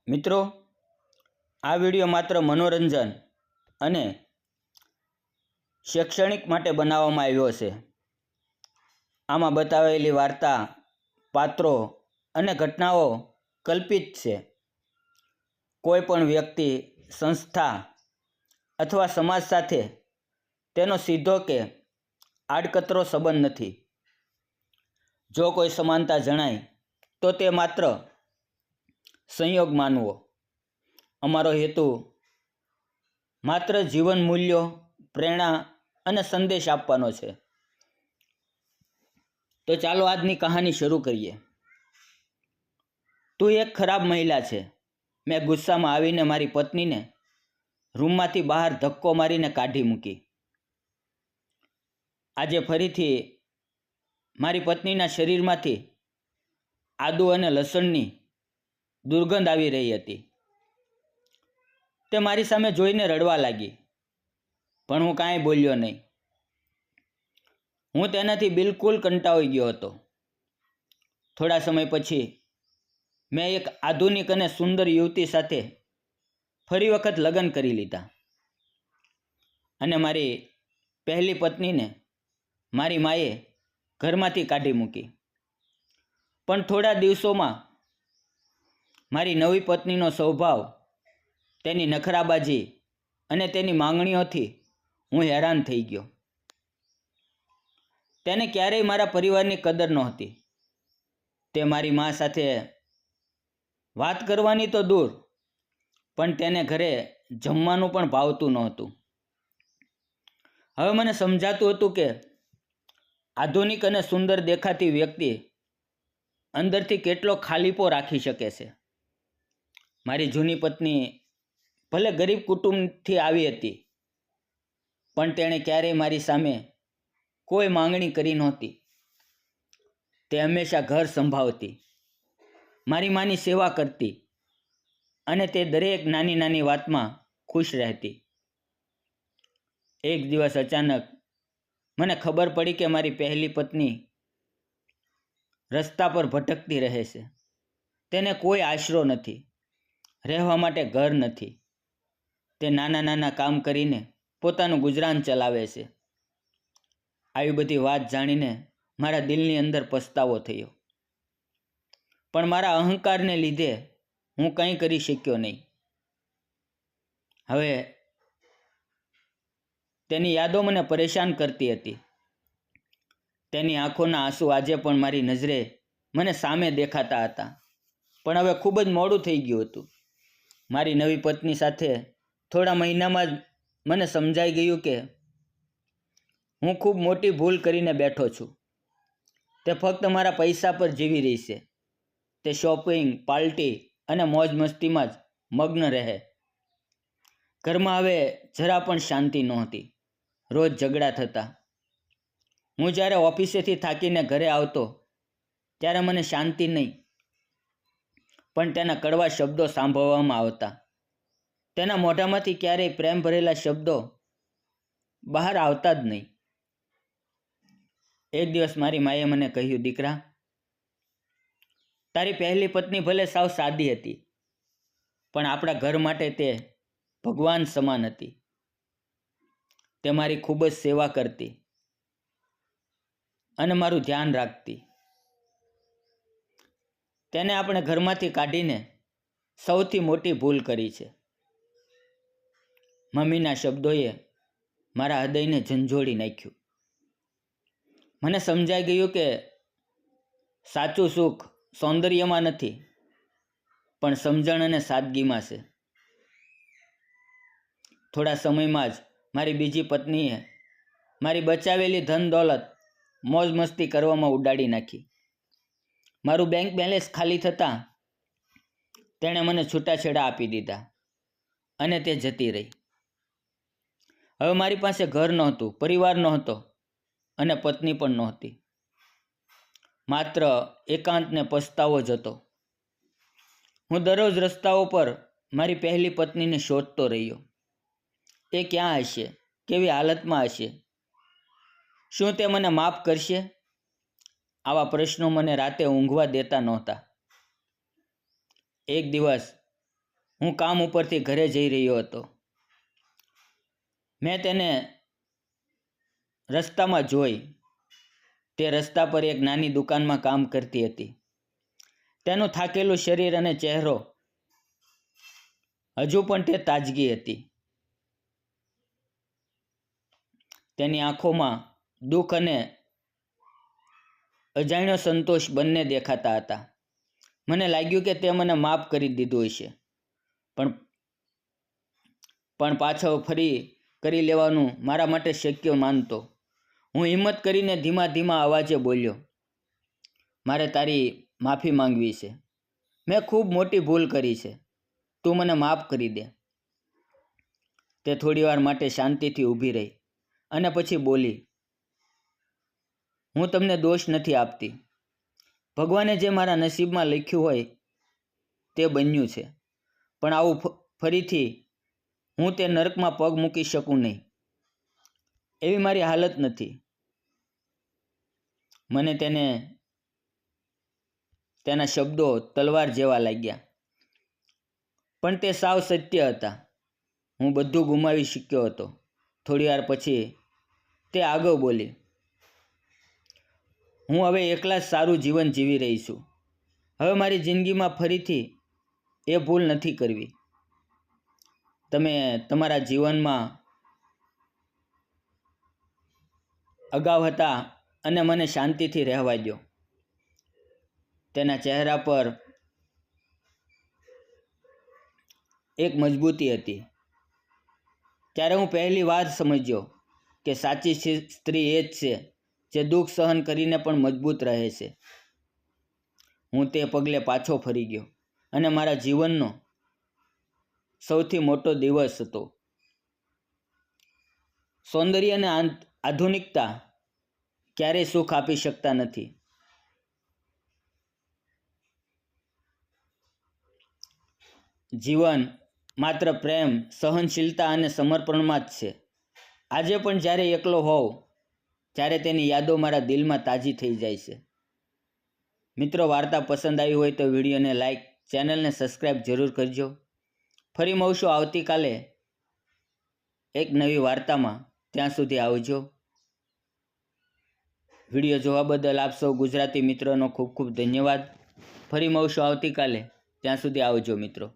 મિત્રો, આ વિડીયો માત્ર મનોરંજન અને શૈક્ષણિક માટે બનાવવામાં આવ્યો છે. આમાં બતાવેલી વાર્તા, પાત્રો અને ઘટનાઓ કલ્પિત છે. કોઈ પણ વ્યક્તિ, સંસ્થા અથવા સમાજ સાથે તેનો સીધો કે આડકતરો સંબંધ નથી. જો કોઈ સમાનતા જણાય તો તે માત્ર સંયોગ માનવો. અમારો હેતુ માત્ર જીવન મૂલ્યો, પ્રેરણા અને સંદેશ આપવાનો છે. તો ચાલો આજની કહાની શરૂ કરીએ. તું એક ખરાબ મહિલા છે. મેં ગુસ્સામાં આવીને મારી પત્નીને રૂમમાંથી બહાર ધક્કો મારીને કાઢી મૂકી. આજે ફરીથી મારી પત્નીના શરીરમાંથી આદુ અને લસણની દુર્ગંધ આવી રહી હતી. તે મારી સામે જોઈને રડવા લાગી, પણ હું કાંઈ બોલ્યો નહીં. હું તેનાથી બિલકુલ કંટાળી ગયો હતો. થોડા સમય પછી મેં એક આધુનિક અને સુંદર યુવતી સાથે ફરી વખત લગ્ન કરી લીધા અને મારી પહેલી પત્નીને મારી માએ ઘરમાંથી કાઢી મૂકી. પણ થોડા દિવસોમાં મારી નવી પત્નીનો સ્વભાવ, તેની નખરાબાજી અને તેની માંગણીઓથી હું હેરાન થઈ ગયો. તેને ક્યારેય મારા પરિવારની કદર નહોતી. તે મારી મા સાથે વાત કરવાની તો દૂર, પણ તેને ઘરે જમવાનું પણ ભાવતું નહોતું. હવે મને સમજાતું હતું કે આધુનિક અને સુંદર દેખાતી વ્યક્તિ અંદરથી કેટલો ખાલીપો રાખી શકે છે. મારી જૂની પત્ની ભલે ગરીબ કુટુંબથી આવી હતી, પણ તેણે ક્યારેય મારી સામે કોઈ માંગણી કરી નહોતી. તે હંમેશા ઘર સંભાળતી, મારી માની સેવા કરતી અને તે દરેક નાની નાની વાતમાં ખુશ રહેતી. એક દિવસ અચાનક મને ખબર પડી કે મારી પહેલી પત્ની રસ્તા પર ભટકતી રહે છે. તેને કોઈ આશરો નથી, રહેવા માટે ઘર નથી. તે નાના નાના કામ કરીને પોતાનું ગુજરાન ચલાવે છે. આવી બધી વાત જાણીને મારા દિલની અંદર પસ્તાવો થયો, પણ મારા અહંકારને લીધે હું કંઈ કરી શક્યો નહીં. હવે તેની યાદો મને પરેશાન કરતી હતી. તેની આંખોના આંસુ આજે પણ મારી નજરે મને સામે દેખાતા હતા. પણ હવે ખૂબ જ મોડું થઈ ગયું હતું. મારી નવી પત્ની સાથે થોડા મહિનામાં જ મને સમજાઈ ગયું કે હું ખૂબ મોટી ભૂલ કરીને બેઠો છું. તે ફક્ત મારા પૈસા પર જીવી રહી છે. તે શોપિંગ, પાર્ટી અને મોજ મસ્તીમાં જ મગ્ન રહે. ઘરમાં હવે જરા પણ શાંતિ નહોતી. રોજ ઝઘડા થતા. હું જ્યારે ઓફિસેથી થાકીને ઘરે આવતો ત્યારે મને શાંતિ નહીં, પણ તેના કડવા શબ્દો સાંભળવામાં આવતા. તેના મોઢામાંથી ક્યારેય પ્રેમ ભરેલા શબ્દો બહાર આવતા જ નહીં. એક દિવસ મારી માએ મને કહ્યું, દીકરા, તારી પહેલી પત્ની ભલે સાવ સાદી હતી, પણ આપણા ઘર માટે તે ભગવાન સમાન હતી. તે મારી ખૂબ જ સેવા કરતી અને મારું ધ્યાન રાખતી. તેને આપણે ઘરમાંથી કાઢીને સૌથી મોટી ભૂલ કરી છે. મમ્મીના શબ્દોએ મારા હૃદયને ઝંઝોળી નાખ્યું. મને સમજાઈ ગયું કે સાચું સુખ સૌંદર્યમાં નથી, પણ સમજણ અને સાદગીમાં છે. થોડા સમયમાં જ મારી બીજી પત્નીએ મારી બચાવેલી ધન દોલત મોજ મસ્તી કરવામાં ઉડાડી નાખી. મારું બેંક બેલેન્સ ખાલી થતાં તેણે મને છૂટાછેડા આપી દીધા અને તે જતી રહી. હવે મારી પાસે ઘર નહોતું, પરિવાર નહોતો અને પત્ની પણ નહોતી. માત્ર એકાંતને પસ્તાવો જ હતો. હું દરરોજ રસ્તાઓ પર મારી પહેલી પત્નીને શોધતો રહ્યો. એ ક્યાં હશે? કેવી હાલતમાં હશે? શું તે મને માફ કરશે? આવા પ્રશ્નો મને રાતે ઊંઘવા દેતા નહોતા. એક દિવસ હું કામ ઉપરથી ઘરે જઈ રહ્યો હતો. મેં તેને રસ્તામાં જોઈ. તે રસ્તા પર એક નાની દુકાનમાં કામ કરતી હતી. તેનું થાકેલું શરીર અને ચહેરો હજુ પણ તે તાજગી હતી. તેની આંખોમાં દુઃખ અને અજાણ્યો સંતોષ બંને દેખાતા હતા. મને લાગ્યું કે તે મને માફ કરી દીધું હશે, પણ પાછો ફરી કરી લેવાનું મારા માટે શક્ય માનતો. હું હિંમત કરીને ધીમા ધીમા અવાજે બોલ્યો, મારે તારી માફી માંગવી છે. મેં ખૂબ મોટી ભૂલ કરી છે. તું મને માફ કરી દે. તે થોડીવાર માટે શાંતિથી ઊભી રહી અને પછી બોલી, હું તમને દોષ નથી આપતી. ભગવાને જે મારા નસીબમાં લખ્યું હોય તે બન્યું છે, પણ આવું ફરીથી હું તે નરકમાં પગ મૂકી શકું નહીં. એવી મારી હાલત નથી. મને તેના શબ્દો તલવાર જેવા લાગ્યા, પણ તે સાવ સત્ય હતા. હું બધું ગુમાવી શક્યો હતો. થોડીવાર પછી તે આગળ બોલી, હું હવે એકલા જ સારું જીવન જીવી રહી છું. હવે મારી જિંદગીમાં ફરીથી એ ભૂલ નથી કરવી. તમે તમારા જીવનમાં અગાઉ હતા અને મને શાંતિથી રહેવા દો. તેના ચહેરા પર એક મજબૂતી હતી. ત્યારે હું પહેલી વાર સમજ્યો કે સાચી સ્ત્રી એ જ છે જે દુઃખ સહન કરીને પણ મજબૂત રહે છે. હું તે પગલે પાછો ફરી ગયો અને મારા જીવનનો સૌથી મોટો દિવસ હતો. સૌંદર્ય અને આધુનિકતા ક્યારેય સુખ આપી શકતા નથી. જીવન માત્ર પ્રેમ, સહનશીલતા અને સમર્પણમાં જ છે. આજે પણ જ્યારે એકલો હોઉં ત્યારે તેની યાદો મારા દિલમાં તાજી થઈ જાય છે. મિત્રો, વાર્તા પસંદ આવી હોય તો વિડીયોને લાઈક, ચેનલને સબસ્ક્રાઈબ જરૂર કરજો. ફરી મળશું આવતીકાલે એક નવી વાર્તામાં. ત્યાં સુધી આવજો. વિડીયો જોવા બદલ આપ સૌ ગુજરાતી મિત્રોનો ખૂબ ખૂબ ધન્યવાદ. ફરી મળશું આવતીકાલે. ત્યાં સુધી આવજો મિત્રો.